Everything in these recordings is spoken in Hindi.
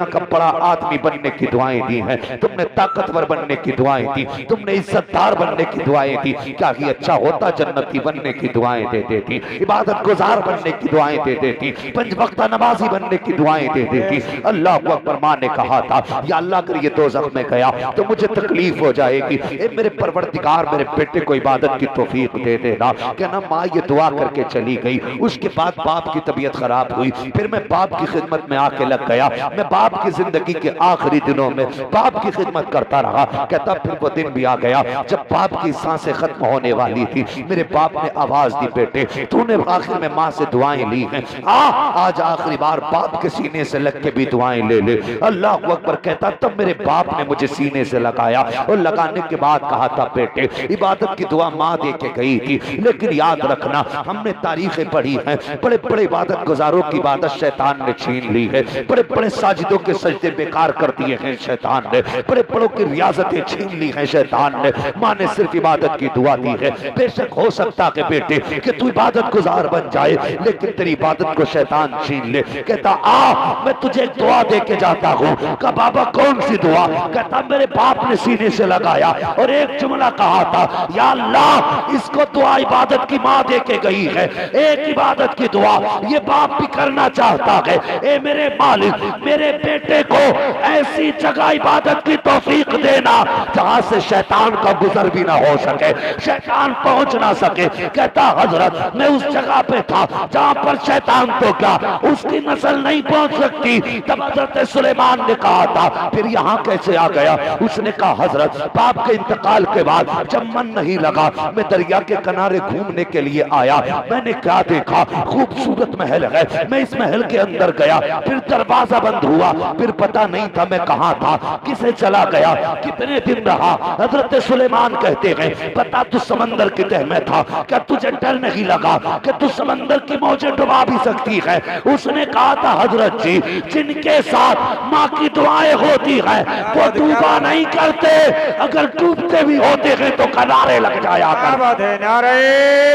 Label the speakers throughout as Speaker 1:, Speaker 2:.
Speaker 1: का बड़ा आदमी बनने की दुआएं दी हैं, तुमने ताकतवर बनने की दुआएं दी, तुमने इज्जतदार बनने की दुआएं दी। क्या ही अच्छा होता जन्नती बनने की दुआएं दे देती, इबादत गुजार बनने की दुआएं दे देती, पंज वक्ता नमाजी बनने की दुआएं दे देती। अल्लाह अकबर। मां ने कहा था या अल्लाह अगर ये दोज़ख में गया तो मुझे तकलीफ हो जाएगी, ए मेरे परवरदिगार मेरे बेटे को इबादत की तौफीक दे देना। कहना माँ ये दुआ करके चली गई। उसके बाद बाप की तबीयत खराब हुई, फिर मैं बाप की खिदमत में आके लग गया। मैं बाप की जिंदगी के आखिरी दिनों में बाप की खिदमत करता रहा। कहता फिर वो दिन भी आ गया जब बाप की सांसें खत्म होने वाली थी। मेरे बाप ने आवाज दी बेटे तूने आखिर में माँ से दुआएं ली हैं, आज आखिरी बार बाप के सीने से लग के भी दुआएं ले ले। अल्लाह अकबर। कहता तब मेरे बाप ने मुझे सीने से लगाया और लगाने के बाद कहा था बेटे इबादत की दुआ माँ दे के गई थी, लेकिन याद रखना हमने तारीखें पढ़ी हैं, बड़े बड़े इबादत गुजारों की इबादत शैतान ने छीन ली है, बड़े बड़े साजिदों के सजदे बेकार कर दिए हैं शैतान ने, बड़े बड़ों की रियाजतें छीन ली हैं शैतान ने। माँ ने सिर्फ इबादत की दुआ दी है। बेशक हो सकता है बेटे कि तू इबादत गुजार बन जाए, लेकिन तेरी इबादत को शैतान छीन ले। कहता आ मैं तुझे एक दुआ दे के जाता हूँ। कहा बाबा कौन सी दुआ? कहता मेरे बाप ने सीने से लगाया और एक जुमला कहा था या अल्लाह इसको दुआ इबादत की माँ दे के गई है, एक इबादत की दुआ ये बाप भी करना चाहता है। ए मेरे मालिक मेरे बेटे को ऐसी जगह इबादत की तौफीक देना जहां से शैतान का गुजर भी ना हो सके, शैतान पहुंच ना सके। कहता हजरत मैं उस जगह पे था जहां पर शैतान तो क्या उसकी नस्ल नहीं पहुंच सकती। तब हजरत सुलेमान ने कहा था फिर यहाँ कैसे आ गया? उसने कहा हजरत बाप के इंतकाल के बाद जब मन नहीं लगा मैं दरिया के किनारे घूमने के लिए आया। मैंने क्या देखा? खूबसूरत महल है। मैं इस महल के अंदर गया, फिर दरवाजा बंद हुआ, फिर पता नहीं था मैं कहाँ था, किसे चला गया, कितने दिन रहा। हजरत सुलेमान कहते हैं पता तू समंदर की तह में था, क्या तुझे डर नहीं लगा कि तू समंदर की मौजें डुबा भी सकती है? उसने कहा था हजरत जी जिनके साथ माँ की दुआएं होती है वो डूबा नहीं करते, अगर डूबते भी होते हैं तो किनारे लग जाया कर।
Speaker 2: नारे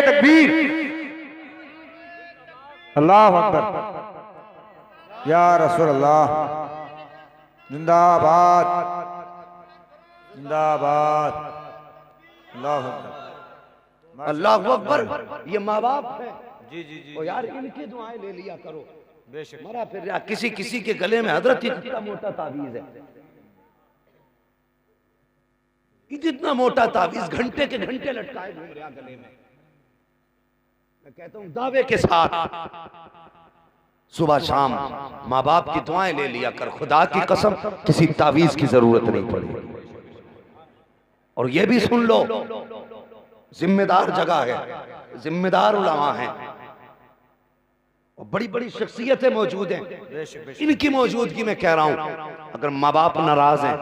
Speaker 2: तकबीर, अल्लाह अकबर, या रसूल अल्लाह, जिंदाबाद जिंदाबाद, अल्लाह अकबर,
Speaker 1: अल्लाह अकबर। ये माँ बाप है
Speaker 2: जी जी जी।
Speaker 1: ओ यार इनकी दुआएं ले लिया करो।
Speaker 2: बेशक
Speaker 1: मरा फिर या किसी किसी के गले में हजरत इतना मोटा तावीज है, इतना मोटा तावीज घंटे के घंटे लटकाए घूम रहा गले में। मैं कहता हूं दावे के साथ सुबह शाम माँ बाप की दुआएं ले लिया कर, खुदा की कसम किसी तावीज की जरूरत नहीं पड़ी। और ये भी सुन लो जिम्मेदार जगह है, जिम्मेदार उलमा हैं और बड़ी बड़ी शख्सियतें मौजूद हैं। इनकी मौजूदगी में कह रहा हूं अगर माँ बाप नाराज हैं,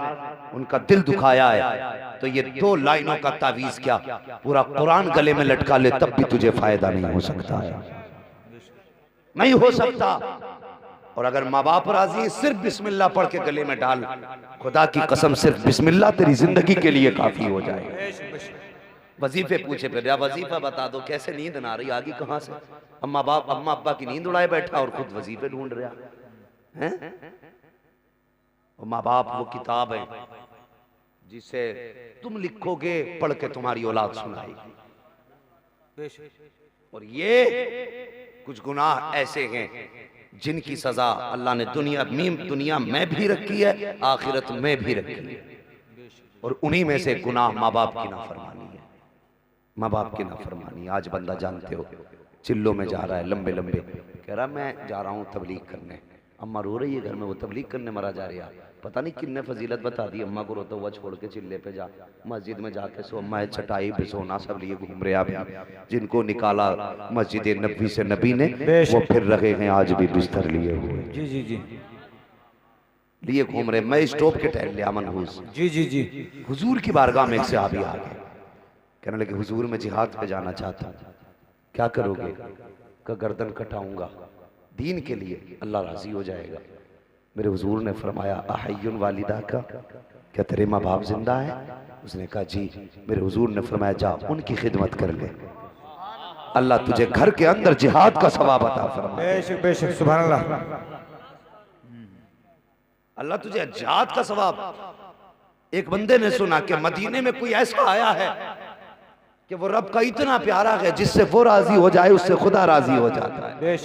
Speaker 1: उनका दिल दुखाया है तो ये दो लाइनों का तावीज क्या पूरा कुरान गले में लटका ले तब भी तुझे फायदा नहीं हो सकता है, नहीं हो सकता। और अगर माँ बाप राजी है सिर्फ बिस्मिल्लाह पढ़ के गले में डाल, खुदा की कसम सिर्फ बिस्मिल्लाह तेरी जिंदगी के लिए काफी हो जाए। वजीफे पूछे फिर या वजीफा बता दो, कैसे नींद ना रही, आगे कहां से? अम्मा अब्बा की नींद उड़ाए बैठा और खुद वजीफे ढूंढ रहा है। माँ बाप वो किताब है जिसे तुम लिखोगे पढ़ के तुम्हारी औलाद सुनाएगी। और ये कुछ गुनाह ऐसे हैं जिनकी सजा अल्लाह ने दुनिया में भी रखी है, आखिरत में भी रखी है। और उन्हीं में से गुनाह माँ बाप की नाफरमानी है, माँ बाप की नाफरमानी। आज बंदा जानते हो चिल्लों में जा रहा है, लंबे लंबे कह रहा मैं जा रहा हूँ तबलीग करने, अम्मा रो रही है घर में, वो तबलीग करने मरा जा रहा है। पता नहीं किन्ने फजीलत बता दी, अम्मा को रोता हुआ छोड़ के चिल्ले पे जा, मस्जिद में जाके सो, अम्मा है चटाई पे सोना सब लिए घूम रहे आप। जिनको निकाला मस्जिद नबी से नबी ने वो फिर रहे हैं आज भी बिस्तर लिए हुए,
Speaker 2: जी जी जी,
Speaker 1: लिए घूम रहे। मैं स्टॉप के टहल लिया मनहूस,
Speaker 2: जी जी जी।
Speaker 1: हुजूर की बारगाह में एक सहाबी आ गए, कहने लगे हुजूर मैं जिहाद पे जाना चाहता हूँ, क्या करोगे? का गर्दन कटाऊंगा दीन के लिए, अल्लाह राजी हो जाएगा। मेरे हुजूर ने फरमाया अहय्युन वालिदा का, क्या तेरे माँ बाप जिंदा है? उसने कहा जी। मेरे हुजूर ने फरमाया जा उनकी खिदमत कर ले, अल्लाह तुझे घर के अंदर जिहाद का सवाब अता फरमाए।
Speaker 2: बेशक बेशक, सुभान अल्लाह।
Speaker 1: अल्लाह तुझे हज्जात का सवाब। एक बंदे ने सुना कि मदीने में कोई ऐसा आया है कि वो रब का इतना प्यारा है जिससे वो राजी हो जाए उससे खुदा राजी हो जाता है।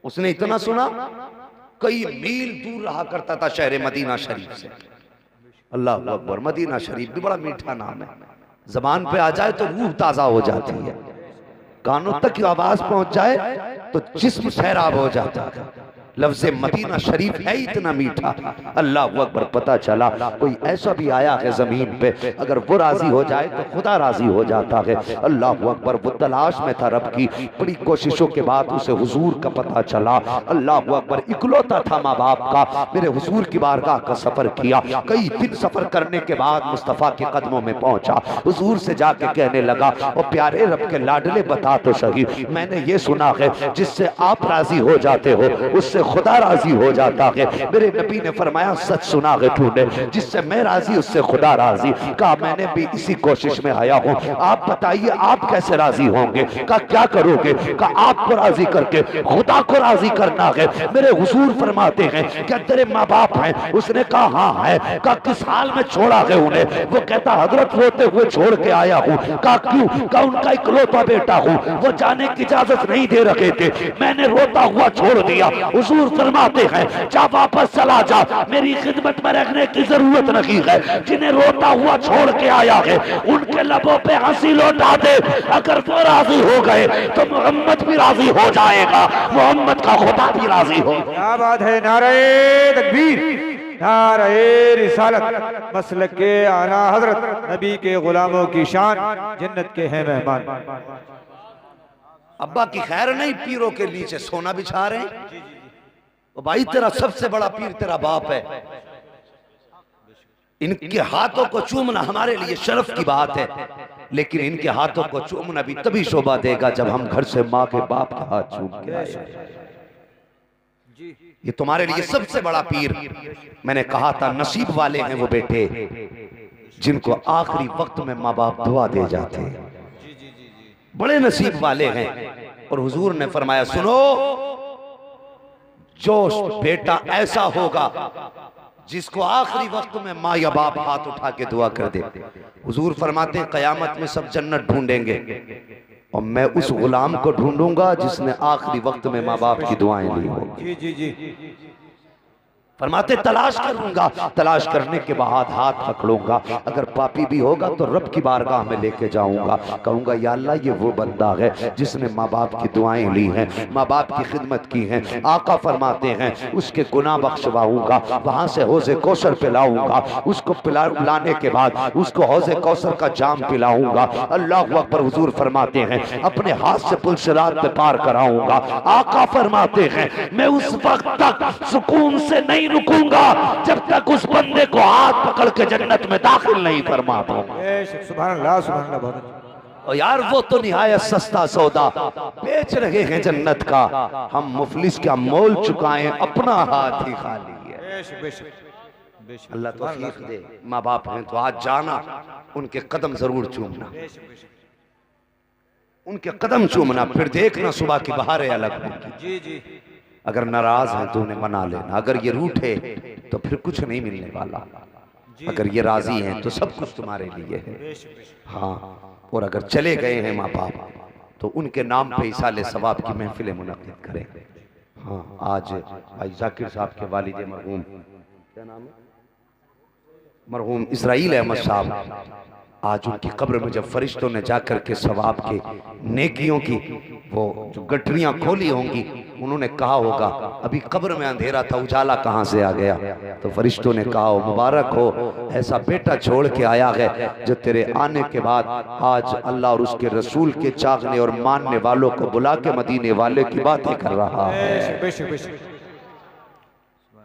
Speaker 1: उसने इतना सुना, कई मील दूर रहा करता था शहर मदीना शरीफ से। अल्लाह अकबर। मदीना शरीफ भी बड़ा मीठा नाम है, जबान पे आ जाए तो रूह ताजा हो जाती है, कानों तक की आवाज पहुंच जाए तो जिस्म सैराब हो जाता है। लफ्ज़ मदीना शरीफ है इतना मीठा। अल्लाह अकबर। पता चला कोई ऐसा भी आया है जमीन पे, अगर वो राजी हो जाए तो खुदा राजी हो जाता है। अल्लाह अकबर। वो तलाश में था रब की, बड़ी कोशिशों के बाद उसे हुजूर का पता चला। अल्लाह अकबर। इकलौता था माँ बाप का, मेरे हुजूर की बारगाह का सफर किया। कई दिन सफर करने के बाद मुस्तफ़ा के कदमों में पहुंचा। हुजूर से जाके कहने लगा, और प्यारे रब के लाडले बता तो सही, मैंने ये सुना है जिससे आप राजी हो जाते हो उससे खुदा राजी हो जाता है। मेरे नबी ने फरमाया, सच सुना है तूने, जिससे मैं राजी उससे खुदा राजी। कहा मैंने भी इसी कोशिश में आया हूँ, आप बताइए आप कैसे राजी होंगे? कहा क्या करोगे? कहा आपको राजी करके खुदा को राजी करना है। मेरे हुजूर फरमाते हैं क्या तेरे माँ बाप हैं? उसने कहा हाँ है। कहा किस हाल में छोड़ा है उन्हें? वो कहता हजरत रोते हुए छोड़ के आया हूँ। कहा क्यों? कहा उनका इकलौता बेटा हूँ, वो जाने की इजाजत नहीं दे रखे थे, मैंने रोता हुआ छोड़ दिया। हुजूर फरमाते हैं जा वापस चला जा, मेरी खिदमत में रखने की जरूरत नहीं है। जिन्हें रोता हुआ छोड़ के आया है उनके लबों पे हंसी लौटा दे, अगर वो राजी हो गए तो मोहम्मद भी राजी हो जाएगा, मोहम्मद का खुदा भी राजी हो।
Speaker 2: क्या बात है। नारे तकबीर, नारे रिसालत, मसलक के आला हजरत नबी के गुलामों की शान, जन्नत के हैं मेहमान।
Speaker 1: अब्बा की खैर नहीं, पीरों के नीचे सोना बिछा रहे हैं। तो भाई तेरा सबसे बड़ा पीर तेरा बाप है, इनके हाथों को चूमना हमारे लिए शर्फ की बात है, लेकिन इनके हाथों को चूमना भी तभी शोभा देगा जब हम घर से माँ के बाप के हाथ चूम के आए। ये तुम्हारे लिए सबसे बड़ा पीर। मैंने कहा था नसीब वाले हैं वो बेटे जिनको आखिरी वक्त में माँ बाप दुआ दे जाते हैं, बड़े नसीब वाले हैं। और हुजूर ने फरमाया सुनो, जो बेटा ऐसा होगा जिसको आखिरी वक्त में माँ या बाप हाथ उठा के दुआ कर दे, हुजूर फरमाते हैं कयामत में सब जन्नत ढूंढेंगे और मैं उस गुलाम को ढूंढूंगा जिसने आखिरी वक्त में माँ बाप की दुआएं ली हो।
Speaker 2: जी जी जी।
Speaker 1: फरमाते तलाश करूंगा, तलाश करने के बाद हाथ पकड़ूंगा, अगर पापी भी होगा तो रब की बारगाह में लेके जाऊंगा, कहूंगा या अल्लाह ये वो बंदा है जिसने माँ बाप की दुआएं ली हैं, माँ बाप की खिदमत की है। आका फरमाते हैं उसके गुनाह बख्शवाऊंगा, वहां से हौज़े कौसर पिलाऊंगा, उसको पिलाने के बाद उसको हौज़े कौसर का जाम पिलाऊंगा। अल्लाह अकबर। हुजूर फरमाते हैं अपने हाथ से पुल सिरात पे पार कराऊंगा। आका फरमाते हैं मैं उस वक्त तक सुकून से नहीं रुकूंगा जब तक उस बंदे को हाथ पकड़ के जन्नत में दाखिल नहीं फरमा दूंगा।
Speaker 2: सुभान अल्लाह, सुभान अल्लाह। बहुत
Speaker 1: और यार वो तो निहायत सस्ता सौदा बेच रहे हैं जन्नत का, हम मुफलिस का मोल चुकाएं, अपना हाथ ही खाली है। अल्लाह तौफीक दे। माँ बाप हैं तो आज जाना उनके कदम जरूर चूमना, उनके कदम चूमना, फिर देखना सुबह की बहारें अलग होंगी।
Speaker 2: जी जी।
Speaker 1: अगर नाराज हैं तो उन्हें मना लेना, अगर ये रूठे तो फिर कुछ नहीं मिलने वाला, अगर ये राजी हैं तो सब कुछ तुम्हारे लिए है। हाँ, और अगर चले गए हैं माँ बाप तो उनके नाम पे इसाले सवाब की महफिलें मुनक्किद करें। हाँ, आज भाई जाकिर साहब के वालिद मरहूम, क्या नाम है, मरहूम इसराइल अहमद साहब, आज उनकी कब्र में जब फरिश्तों ने जाकर के सवाब के नेकियों की वो जो गठरियां खोली होंगी, उन्होंने कहा होगा अभी कब्र में अंधेरा था, उजाला कहाँ से आ गया? तो फरिश्तों ने कहा हो मुबारक हो, ऐसा बेटा छोड़ के आया है जो तेरे आने के बाद आज अल्लाह और उसके रसूल के चाहने और मानने वालों को बुला के मदीने वाले की बातें कर रहा है।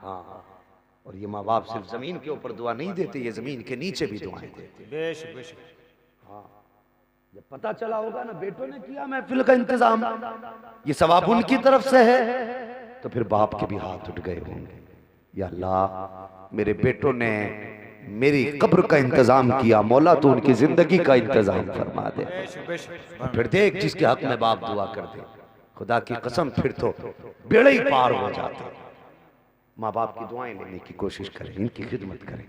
Speaker 1: हाँ, और ये माँ बाप सिर्फ जमीन के ऊपर दुआ नहीं देते, ये जमीन के नीचे भी दुआएं देते। हाँ, जब पता चला होगा ना बेटों ने किया महफिल का इंतजाम, ये सवाब उनकी तरफ से है, तो फिर बाप के भी हाथ उठ गए होंगे, या अल्लाह मेरे बेटों ने मेरी कब्र का इंतजाम किया, मौला तो उनकी जिंदगी का इंतजाम फरमा दे। फिर देख जिसके हक में बाप दुआ कर दे, खुदा की कसम फिर तो बेड़े ही पार हो जाते। माँ बाप की दुआएं लेने की कोशिश करें, इनकी खिदमत करें।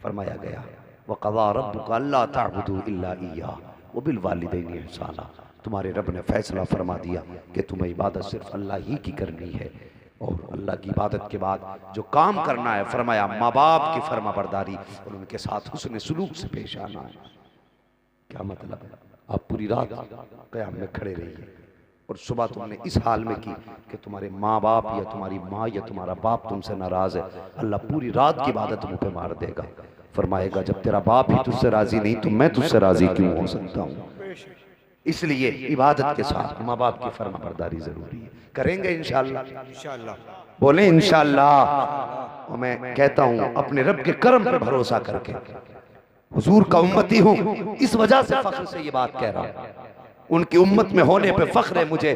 Speaker 1: फरमाया गया वक़ज़ा रब्बुका अल्ला ताबुदू इल्ला इय्याह व बिल वालिदैनि इहसाना, तुम्हारे रब ने फैसला फरमा दिया कि तुम्हें इबादत सिर्फ अल्लाह ही की करनी है, और अल्लाह की इबादत के बाद जो काम करना है, फरमाया माँ बाप की फरमाबरदारी और उनके साथ हुस्न सुलूक से पेश आना है। क्या मतलब है? आप पूरी रात क़याम में खड़े रहिए और सुबह तुमने इस हाल में की कि तुम्हारे माँ बाप या तुम्हारी माँ या तुम्हारा बाप तुमसे नाराज है, अल्लाह पूरी रात की इबादत मुँह पे मार देगा। फरमाएगा जब तेरा बाप ही तुझसे राजी नहीं तो मैं तुझसे राजी क्यों हो सकता हूँ? इसलिए इबादत के साथ माँ बाप की फरमाबरदारी जरूरी है। करेंगे इंशाअल्लाह?
Speaker 2: इंशाअल्लाह।
Speaker 1: बोले इंशाअल्लाह। और मैं कहता हूँ अपने रब के करम पर भरोसा करके, हुजूर का उम्मती हूँ, इस वजह से फख्र से ये बात कह रहा हूँ। उनकी उम्मत में होने पे फख्र है मुझे,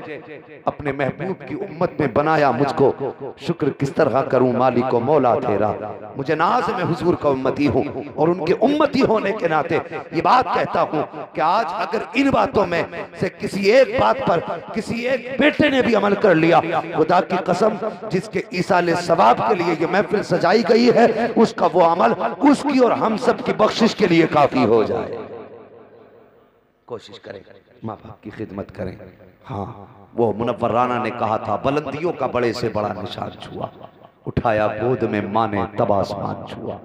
Speaker 1: अपने महबूब की उम्मत में बनाया मुझको, शुक्र किस तरह करूं मालिक को मौला तेरा। मुझे नाज है मैं हुजूर का उम्मती हूं और उनके उम्मती होने के नाते ये बात कहता हूं कि आज अगर इन बातों में से किसी एक बात पर किसी एक बेटे ने भी अमल कर लिया, खुदा की कसम जिसके ईसाले सवाब के लिए ये महफिल सजाई गई है, उसका वो अमल उसकी और हम सब की बख्शिश के लिए काफी हो जाए। कोशिश करें, माँ बाप की खिदमत करें। हाँ, वो मुनव्वराना ने कहा था बुलंदियों का बड़े से बड़ा निशान छुआ, उठाया गोद में माँ ने तब आसमान छुआ।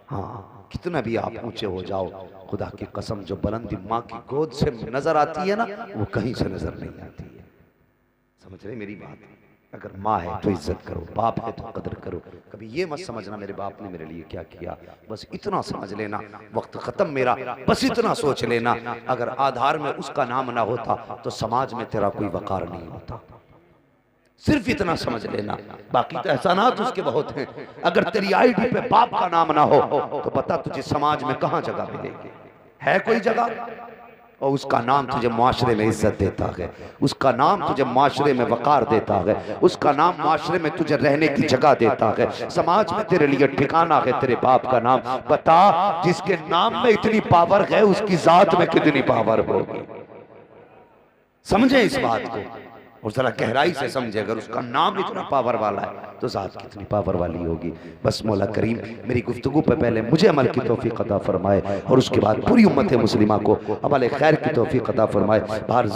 Speaker 1: हाँ, कितना भी आप ऊंचे हो जाओ, खुदा की कसम जो बुलंदी माँ की गोद से नजर आती है ना, वो कहीं से नजर नहीं आती है। समझ रहे मेरी बात? अगर माँ है तो इज्जत करो, बाप है तो कदर करो। कभी ये मत समझना मेरे बाप ने मेरे लिए क्या किया, बस इतना समझ लेना वक्त खत्म मेरा, बस इतना सोच लेना अगर आधार में उसका नाम ना होता तो समाज में तेरा कोई वकार नहीं होता। सिर्फ इतना समझ लेना, बाकी तो एहसानात उसके बहुत हैं। अगर तेरी आईडी पे बाप का नाम ना हो तो बता तुझे समाज में कहां जगह मिलेगी? है कोई जगह? और उसका नाम तुझे माशरे में इज्जत देता है, उसका नाम तुझे माशरे में वकार देता है, उसका नाम माशरे में तुझे रहने की जगह देता है, समाज में तेरे लिए ठिकाना है तेरे बाप का नाम। बता जिसके नाम में इतनी पावर है उसकी जात में कितनी पावर होगी? समझे इस बात को और जरा गहराई से समझे। अगर उसका नाम इतना पावर वाला है तो जात कितनी पावर वाली होगी। बस मौला करीम मेरी गुफ्तगू पे पहले मुझे अमल की तौफीक अता फरमाए और उसके बाद पूरी उम्मत मुस्लिमा को अमल खैर की तौफीक अता फरमाए।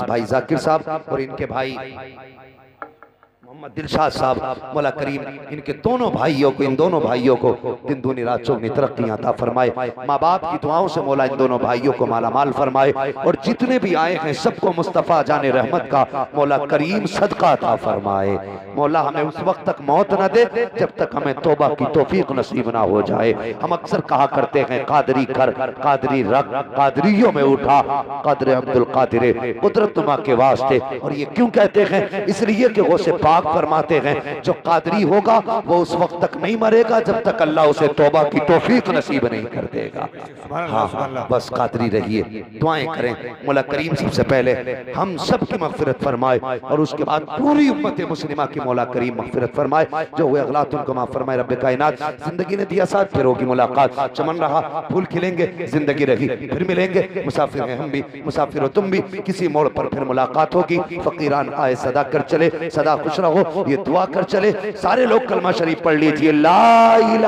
Speaker 1: भाई जाकिर साहब और इनके भाई मोहम्मद दिलशाद साहब, मौला करीम इनके दोनों भाइयों को, इन दोनों भाइयों को दिन दूनी रात चौगनी तरक्की अता फरमाए। माँ बाप की दुआओं से मौला इन दोनों भाइयों को माला माल फरमाए और जितने भी आए हैं सबको मुस्तफ़ा जाने रहमत का मौला करीम सदका अता फरमाए। मौला हमें उस वक्त तक मौत न दे जब तक हमें तौबा की तौफीक नसीब ना हो जाए। हम अक्सर कहा करते हैं कादरी कर, कादरी रख, कादरियों में उठा, कादर अब्दुल कादिर कुदरतुमा के वास्ते। और ये क्यों कहते हैं? इसलिए कि वो से पाक फरमाते हैं जो कादरी होगा वो उस वक्त तक नहीं मरेगा जब तक अल्लाह उसे तौबा की तौफीक नसीब नहीं कर देगा। हाँ, बस कादरी रहिए, दुआएं करें। मौला करीम सबसे पहले हम सब की मगफिरत फरमाए और उसके बाद पूरी उम्मत मुस्लिमा की मौला करीम मगफिरत फरमाए। जो हुए अगलात उनको माफ फरमाए। रब्बे कायनात जिंदगी ने दिया साथ, फिर होगी मुलाकात। चमन रहा फूल खिलेंगे, जिंदगी रही फिर मिलेंगे। मुसाफिर हैं हम भी, मुसाफिर हो तुम भी, किसी मोड़ पर फिर मुलाकात होगी। फकीरान आए सदा कर चले, सदा खुश रहो ये दुआ कर चले। सारे लोग कलमा शरीफ पढ़ लीजिए, ला इलाहा